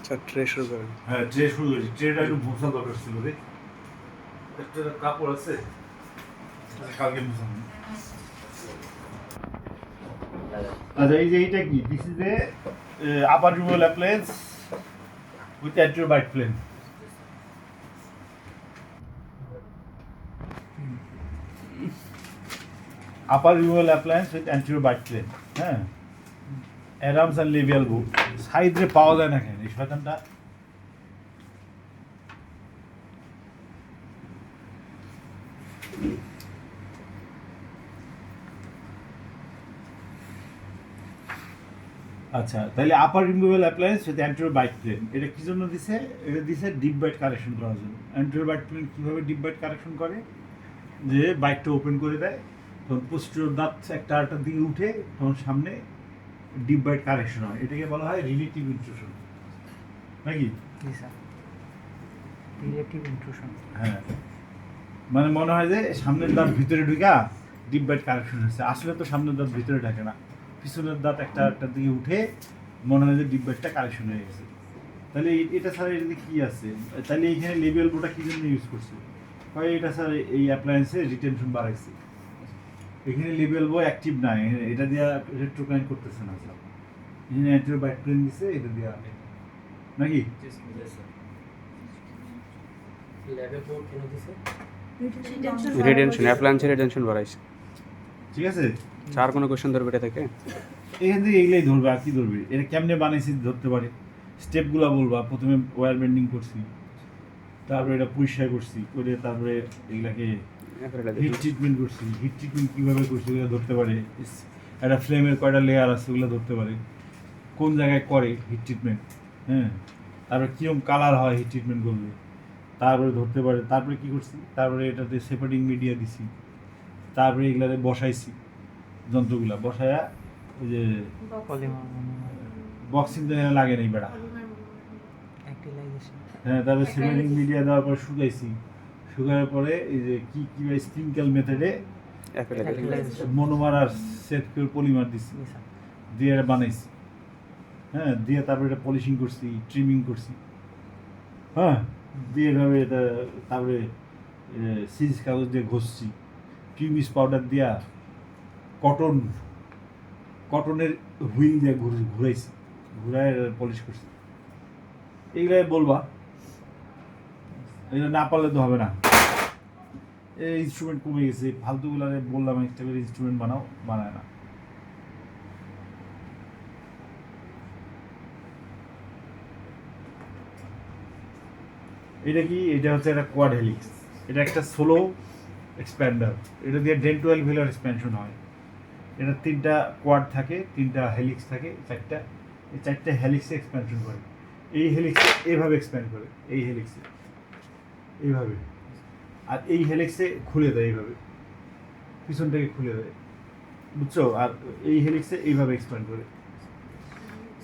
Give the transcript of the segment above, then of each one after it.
আচ্ছা, ট্রে শুরু করেন। হ্যাঁ, ট্রে শুরু করেছি। ট্রেটা একটু ভোসা দরকার ছিল রে। একটা কাপড় আছে, কালকে ভোসানো। আচ্ছা, এই যে এইটা কি? This is a upper removal appliance with anterior bite plane. Upper removal appliance with anterior bite plane. হ্যাঁ, অ্যাডামস অ্যান্ড লেভিয়াল বুক সাইডে পাওয়া যায় না কেন এই শয়তানটা? আচ্ছা, তাহলে upper removable appliance with anterior bite plane, এটা কি জন্য দিছে? এটা দিছে ডিপ বাইট কারেকশন করার জন্য। অ্যান্টিরো বাইট প্লেন কীভাবে ডিপ বাইট কারেকশন করে? যে বাইকটা ওপেন করে দেয়, তখন পোস্টিরিয়র দাঁত একটা আরেকটার দিকে উঠে তখন সামনে ডিপ বাইট কারেকশন হয়। এটাকে বলা হয় রিলেটিভ ইন্ট্রুশন, নাকি? জি স্যার, রিলেটিভ ইন্ট্রুশন। হ্যাঁ, মানে মনে হয় যে সামনের দাঁত ভিতরে ঢুকা ডিপ বাইট কারেকশন হচ্ছে, আসলে তো সামনের দাঁত ভিতরে ঢাকে না, পিছনের দাঁত একটা আরেকটার দিকে উঠে মনে হয় যে ডিপ বাইটটা কারেকশন হয়ে গেছে। তাহলে এটা ছাড়া এটাতে কী আছে? তাহলে এইখানে লেবেল বোটা কী জন্য ইউজ করছে? হয় এটা স্যার এই অ্যাপ্লায়েন্সে রিটেনশন বাড়াইছে, এখানে লেবেল বো অ্যাক্টিভ নাই, এটা দিয়া রেট্রোক্লাইন করতেছে না স্যার, এখানে অ্যান্টিরো বাইট প্লেন দিছে, এটা দিয়া নাকি? রিটেনশন, অ্যাপ্লায়েন্সের রিটেনশন বাড়াইছে। ঠিক আছে, আর কোনো কোশ্চেন ধরবে এটা থেকে? এখান থেকে এগুলাই ধরবে, আর কি ধরবে? এটা কেমনে বানাইছি ধরতে পারে, স্টেপগুলো বলবা। প্রথমে ওয়্যার বেন্ডিং করছি, তারপরে এটা পরিষ্কার করছি, করে তারপরে এগুলাকে হিট ট্রিটমেন্ট করছি। হিট ট্রিটমেন্ট কীভাবে করছি ওগুলো ধরতে পারে। একটা ফ্লেমের কয়টা লেয়ার আছে ওগুলো ধরতে পারে, কোন জায়গায় করে হিট ট্রিটমেন্ট। হ্যাঁ, তারপরে কীরকম কালার হয় হিট ট্রিটমেন্ট করলে, তারপরে ধরতে পারে। তারপরে কী করছি? তারপরে এটাতে সেপারেটিং মিডিয়া দিছি, তারপরে এগুলাতে বসাইছি, যন্ত্রগুলা বসায়া ওই যে বক্সিং তো লাগে নাই বেড়া। হ্যাঁ, তারপরে সেপারেটিং মিডিয়া দেওয়ার পর শুকাইছি, শুকানোর পরে এই যে কি স্প্রিঙ্কেল মেথডে মনোমার আর সেট পলিমার দিছি, দিয়ে এটা বানাইছি। হ্যাঁ, দিয়ে তারপরে এটা পলিশিং করছি, ট্রিমিং করছি। হ্যাঁ, দিয়ে এভাবে এটা তারপরে সিরিজ কাগজ দিয়ে ঘষছি, কিউমিস পাউডার দিয়া কটনের হুইল দিয়ে ঘুরাইছি, ঘুরায় পলিশ করছি। এইগুলাই বলবা, এটা না পারলে তো হবে না। এই ইনস্ট্রুমেন্ট কমে গেছে, ফালতুগুলো বললাম একটা করে ইনস্ট্রুমেন্ট বানাও, বানায় না। এটা কি? এটা হচ্ছে একটা কোয়াড হেলিক্স, এটা একটা সোলো এক্সপ্যান্ডার, এটা দিয়ে ডেন্টুয়াল ভেলার এক্সপ্যানশন হয়। এটা 3টা কোয়াড থাকে, 3টা হেলিক্স থাকে, 4টা, এই 4টে হেলিক্সে এক্সপ্যানশন করে। এই হেলিক্সে এইভাবে এক্সপ্যান্ড করে, এই হেলিক্সে এইভাবে, আর এই হেলিক্সে খুলে দেয় এইভাবে, পিছন থেকে খুলে দেয়, বুঝছো? আর এই হেলিক্সে এইভাবে এক্সপ্যান্ড করে।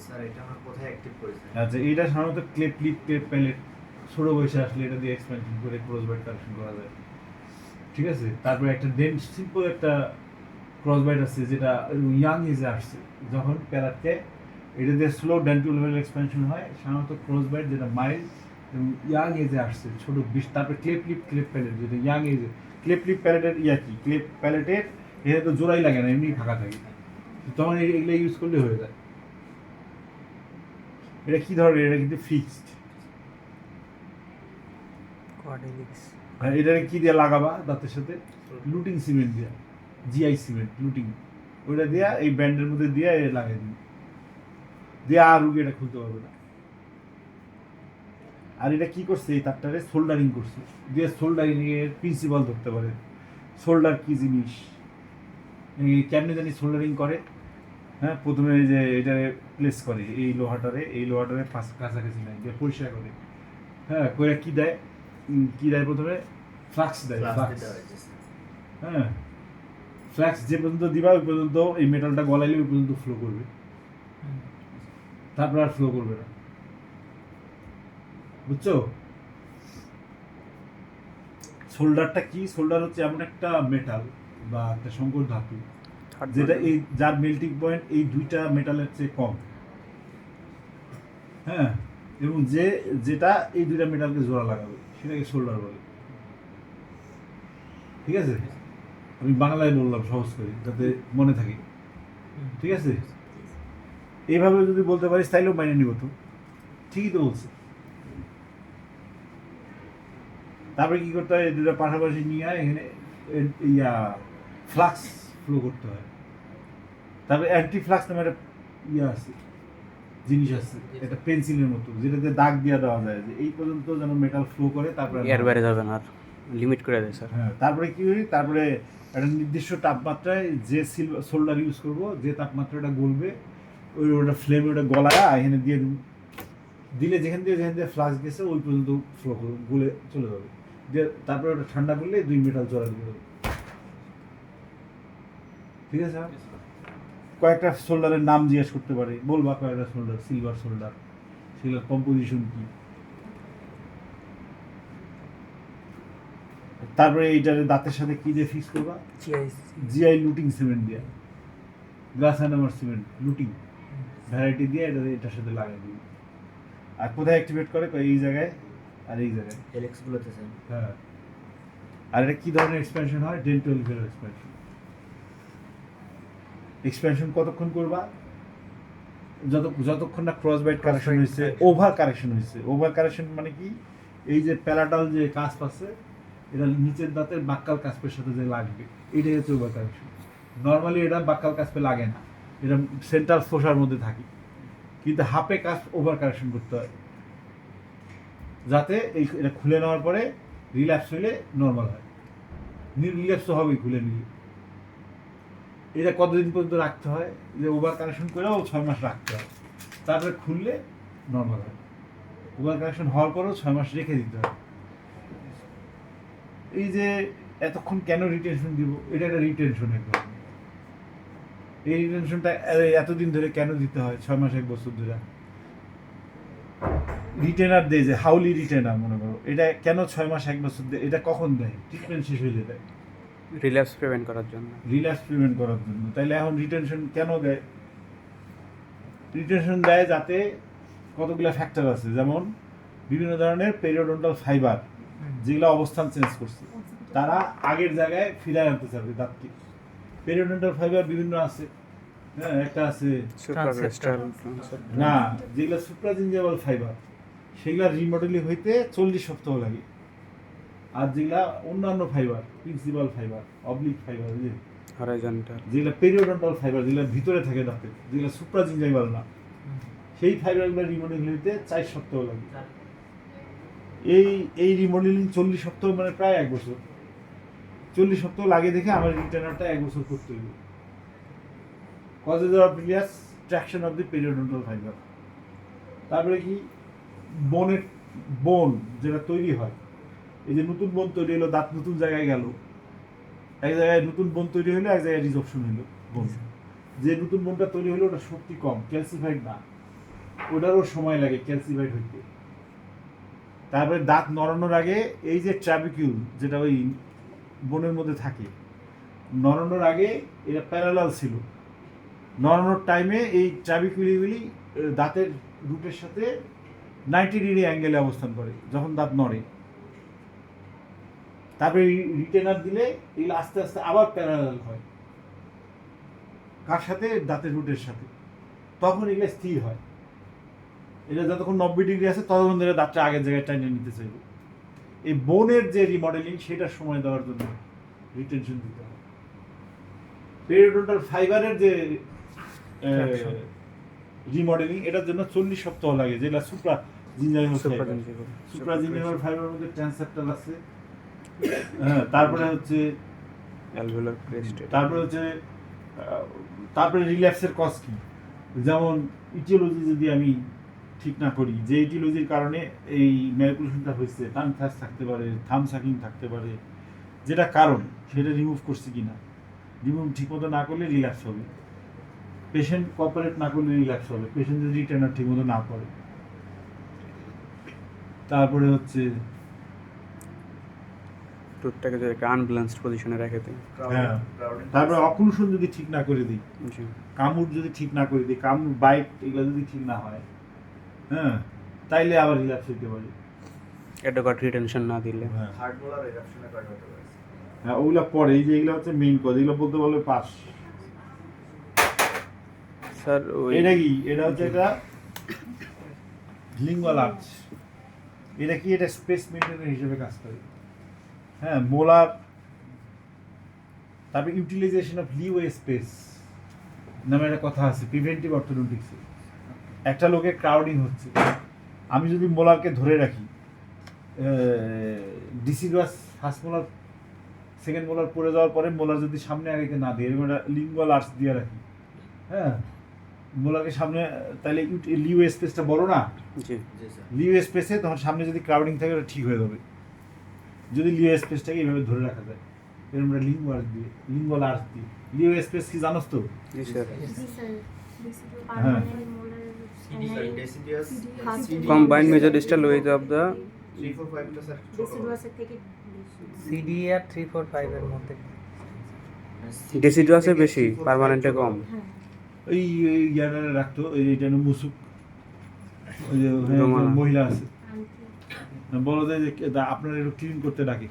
স্যার এটা আমরা কোথায় অ্যাক্টিভ করেছি? আচ্ছা, এইটা সাধারণত ক্লেপ প্যালেট ছোটো বয়সে আসলে এটা দিয়ে এক্সপ্যানশন করে ক্রস বাইট কারেকশন করা যায়। ঠিক আছে, তারপরে একটা সিম্পল একটা ক্রস বাইট আছে যেটা ইয়াং এজে আসছে, যখন প্যারাটকে এটা দিয়ে স্লো ডেন্টুয়াল ভেলার এক্সপ্যানশন হয়। সাধারণত ক্রস বাইট যেটা মাইল্ড এবং ইয়াং এজে আসছে ছোটো তারপরে ক্লেপ প্যালেট যেটা ইয়াং এজে, ক্লেপ প্যালেটের কি ক্লেপ প্যালেটের এটা তো জোড়াই লাগে না, এমনি ফাঁকা থাকে, তখন এগুলো ইউজ করলে হয়ে যায়। এটা কি ধরনের? এটা কিন্তু ফিক্সড। হ্যাঁ, এটা কি দিয়ে লাগাবা দাঁতের সাথে? লুটিং সিমেন্ট দিয়া, জিআই সিমেন্ট লুটিং, ওইটা দিয়া এই ব্যান্ডের মধ্যে দিয়ে লাগাই দিবি, দিয়ে আর রুগী এটা খুলতে পারবে না। আর এটা কি করছে? এই তারটারে সোল্ডারিং করছে, দিয়ে সোল্ডারিং এর প্রিন্সিপাল ধরতে পারে। সোল্ডার কি জিনিস, এই কেমনি জানি সোল্ডারিং করে। হ্যাঁ, প্রথমে এই যে এটা প্লেস করে এই লোহাটারে কাছাকাছি নাই, দিয়ে পরিষ্কার করে। হ্যাঁ, করে কি দেয়? প্রথমে ফ্লাক্স দেয়, ফ্লাক্স। হ্যাঁ, ফ্লাক্স যে পর্যন্ত দিবা ওই পর্যন্ত এই মেটালটা গলাইলে ওই পর্যন্ত ফ্লো করবে, তারপর আর ফ্লো করবে না, বুঝছো? সোল্ডারটা কি? সোল্ডার হচ্ছে এমন একটা মেটাল বা একটা সংকর ধাতু যেটা এই যার মেল্টিং পয়েন্ট এই দুইটা মেটালের চেয়ে কম। হ্যাঁ, এবং যেটা এই দুইটা মেটালকে জোড়া লাগাবে সেটাকে শোল্ডার বলে। ঠিক আছে, আমি বাংলায় বললাম সহজ করে যাতে মনে থাকে। ঠিক আছে, এইভাবে যদি বলতে পারিস তাইলেও মাইনে নিব তো, ঠিকই তো বলছে। তারপরে কি করতে হয়, এই দুটো পাশাপাশি নিয়ে এখানে ফ্লাক্স ফ্লো করতে হয়। তারপরে অ্যান্টি ফ্লাক্স নামে একটা আছে, জিনিস আছে, একটা পেন্সিলের মতো, যেটাতে দাগ দিয়ে দেওয়া যায় যে এই পর্যন্ত যেন মেটাল ফ্লো করে, তারপরে এর বাইরে যাবে না, আর লিমিট করে দেয় স্যার। হ্যাঁ, তারপরে কি করি, তারপরে একটা নির্দিষ্ট তাপমাত্রায় যে সোল্ডার ইউজ করব, যে তাপমাত্রাটা গলবে ওটা ফ্লেমে ওটা গলায় এখানে দিয়ে দিলে যেখান দিয়ে ফ্লাক্স গেছে ওই পর্যন্ত ফ্লো গলে চলে যাবে। দিয়ে তারপরে ওটা ঠান্ডা করলে দুই মেটাল জড়া দিয়ে দেবে। ঠিক আছে, কয়েকটা সোল্ডারের নাম জিজ্ঞেস করতে পারে, বলবা কয়েকটা সোল্ডার, সিলভার সোল্ডার, সেগুলোর কম্পোজিশন কি। তারপরে এইটারে দাঁতের সাথে কি দিয়ে ফিক্স করবা, জিআই লুটিং সিমেন্ট দিয়ে, গ্লাস হ্যান্ডামার সিমেন্ট লুটিং ভ্যারাইটি দিয়ে এটার সাথে লাগাই দিবি। আর কোথায় অ্যাক্টিভেট করে, এই জায়গায় আর এই জায়গায়, হেলিক্স গুলোতে স্যার। হ্যাঁ। আর এটা কি ধরনের এক্সপ্যানশন হয়, ডেন্টাল ভেলো এক্সপ্যানশন। এক্সপ্যানশন কতক্ষণ করবা, যতক্ষণ না ক্রস বাইট কারেকশন হয়েছে, ওভার কারেকশন হয়েছে। ওভার কারেকশন মানে কি, এই যে প্যালাটাল যে কাস্প আছে, এটা নিচের দাঁতের বাক্কাল কাস্পের সাথে যে লাগবে, এটাই হচ্ছে ওভার কারেকশন। নর্মালি এটা বাক্কাল কাস্পে লাগে না, এটা সেন্ট্রাল ফোসার মধ্যে থাকে, কিন্তু হাফে কাস্প ওভার কারেকশন করতে হয় যাতে এটা খুলে নেওয়ার পরে রিল্যাপস হইলে নর্মাল হয়। রিল্যাপস তো হবেই খুলে নিলে। এটা কতদিন পর্যন্ত রাখতে হয়, যে ওভার কারেকশন করেও 6 মাস রাখতে হয়, তারপরে খুললে নর্মাল হয়। ওভার কারেকশন হওয়ার পরেও 6 মাস রেখে দিতে হয়। এই যে এতক্ষণ কেন রিটেনশন দিব, এটা একটা রিটেনশনের কারণে। এই রিটেনশনটা এতদিন ধরে কেন দিতে হয়, 6 মাস 1 বছর ধরে রিটেনার দেয়, যে হাউলি রিটেনার মনে করো, এটা কেন 6 মাস 1 বছর দেয়, এটা কখন দেয়, ট্রিটমেন্ট শেষ হয়ে দেয়, রিল্যাপস প্রিভেন্ট করার জন্য। রিল্যাপস প্রিভেন্ট করার জন্য। তাইলে এখন রিটেনশন কেন দেয়, রিটেনশন দেয় যাতে কতগুলো ফ্যাক্টর আছে, যেমন বিভিন্ন ধরনের পেরিওডন্টাল ফাইবার যেগুলো অবস্থান চেঞ্জ করছে, তারা আগের জায়গায় ফিরে আনতে চাবে দাঁতকে। পেরিওডন্টাল ফাইবার বিভিন্ন আছে, হ্যাঁ, একটা আছে সুপারভেস্টাল না, যেগুলো সুপ্রাজিঞ্জেবল ফাইবার, সেগুলা রিমডেলিং হইতে 40 সপ্তাহ লাগে। আর যেগুলা অন্যান্য fibre, principal fibre, oblique fibre, horizontal, যেগুলা পেরিওডন্টাল ফাইবার, যেগুলা ভিতরে থাকে দাঁতে, যেগুলা সুপ্রাজিঞ্জেবল না, সেই ফাইবারগুলো রিমডেলিং হইতে 4 সপ্তাহ লাগে। এই রিমডেলিং 40 সপ্তাহ মানে প্রায় 1 বছর। 40 সপ্তাহ লাগে দেখে আমার রিটেনারটা 1 বছর করতে হইল। Causes of bilious traction of the periodontal fiber. তারপরে কি, বোন যেটা তৈরি হয়, এই যে নতুন বোন তৈরি হলো, দাঁত নতুন জায়গায় গেল, এক জায়গায় নতুন বোন তৈরি হলো, এক জায়গায় রিজপশন হলো বোন। যে নতুন বোনটা তৈরি হলো ওটা শক্তি কম, ক্যালসিফাইড না, ওটারও সময় লাগে ক্যালসিফাইড হইতে। তারপরে দাঁত নড়ানোর আগে এই যে ট্রাবিকিউল যেটা ওই বোনের মধ্যে থাকে, নড়ানোর আগে এটা প্যারালাল ছিল, নড়ানোর টাইমে এই ট্রাবিকিউলগুলি দাঁতের রুটের সাথে 90 ডিগ্রি অ্যাঙ্গেলে অবস্থান করে যখন দাঁত নড়ে। তারপরে রিটেনার দিলে এগুলো আস্তে আস্তে আবার প্যারালাল হয়, কার সাথে, দাঁতের রুটের সাথে, তখন এগুলো স্থির হয়। এটা যতক্ষণ 90 ডিগ্রি আছে ততক্ষণ ধরে দাঁতটা আগের জায়গায় টাইনে নিতে চাইবে। এই বোনের যে রিমডেলিং সেটার সময় দেওয়ার জন্য রিটেনশন দিতে হবে। পেরিওডন্টাল ফাইবারের যে রিমডেলিং, এটার জন্য 40 সপ্তাহ লাগে, যেটা সুপ্রাজিঞ্জেবল ফাইবারের মধ্যে ট্রান্সেপ্টাল আছে। হ্যাঁ, তারপরে হচ্ছে অ্যালভিওলার ক্রেস্ট, তারপরে রিল্যাপসের কজ কি, যেমন ইটিওলজি যদি আমি ঠিক না করি, যে ইটিওলজির কারণে এই ম্যানিপুলেশনটা হয়েছে, টাং থাস থাকতে পারে, থাম সাকিং থাকতে পারে, যেটা কারণ সেটা রিমুভ করছি কিনা, রিমুভ ঠিকমতো না করলে রিল্যাপস হবে। পেশেন্ট কোঅপারেট না করলে রিল্যাপস হবে, পেশেন্ট যদি রিটেনার ঠিকমতো না করে। তারপরে হচ্ছে টুথটাকে যদি একটা আনব্যালেন্সড পজিশনে রেখে দিই, হ্যাঁ, তারপরে অক্লুশন যদি ঠিক না করে দিই, কামড় যদি ঠিক না করে দিই, কামড় বাইট এগুলো যদি ঠিক না হয়, হ্যাঁ, তাইলে আবার রিল্যাপস হইতে পারে। অ্যাডোকাট রিটেনশন না দিলে। হ্যাঁ থার্ড মোলার এরাপশনে কয়টা হতে পারে? হ্যাঁ ওগুলা পরে, এই যে এগুলো হচ্ছে মেইন কজ, এগুলো বলতে পারলে পাস। স্যার ওই এটা কি, এটা হচ্ছে একটা লিঙ্গুয়াল আর্চ। এটা কি, এটা স্পেস মেনটেনের হিসেবে কাজ করে। হ্যাঁ মোলার, তারপরে ইউটিলাইজেশন অফ লিওয়ে স্পেস নামে একটা কথা আছে প্রিভেন্টিভ অর্থোডন্টিক্সে। একটা লোকের ক্রাউডিং হচ্ছে, আমি যদি মোলারকে ধরে রাখি, ডিসিডুয়াস ফার্স্ট মোলার সেকেন্ড মোলার পড়ে যাওয়ার পরে মোলার যদি সামনে আগে না দিই, এরকম একটা লিঙ্গুয়াল আর্চ দিয়ে রাখি, হ্যাঁ মোলারকে সামনে, তাহলে লিও স্পেসটা বড় না, জি জি স্যার। লিও স্পেসে তখন সামনে যদি ক্রাউডিং থাকে ওটা ঠিক হয়ে যাবে, যদি লিও স্পেসটাকে এইভাবে ধরে রাখা যায় এরকম একটা লিঙ্গুয়াল আর্চ দিয়ে। লিও স্পেস কি জানোস তো? জি স্যার। হ্যাঁ। ডেসিডিয়াস Combined major distal weight of the 3 4 5 টা স্যার ছোট। সিডি আর 3-4-5 এর মধ্যে। deciduous এ বেশি, পার্মানেন্টে কম। ওই ইয়ারা রাখতো, এইটা মুসুক, ওই যে ওখানে রোমানা। একজন মহিলা আছে বলো যে আপনার একটু ক্লিন করতে ডাকে।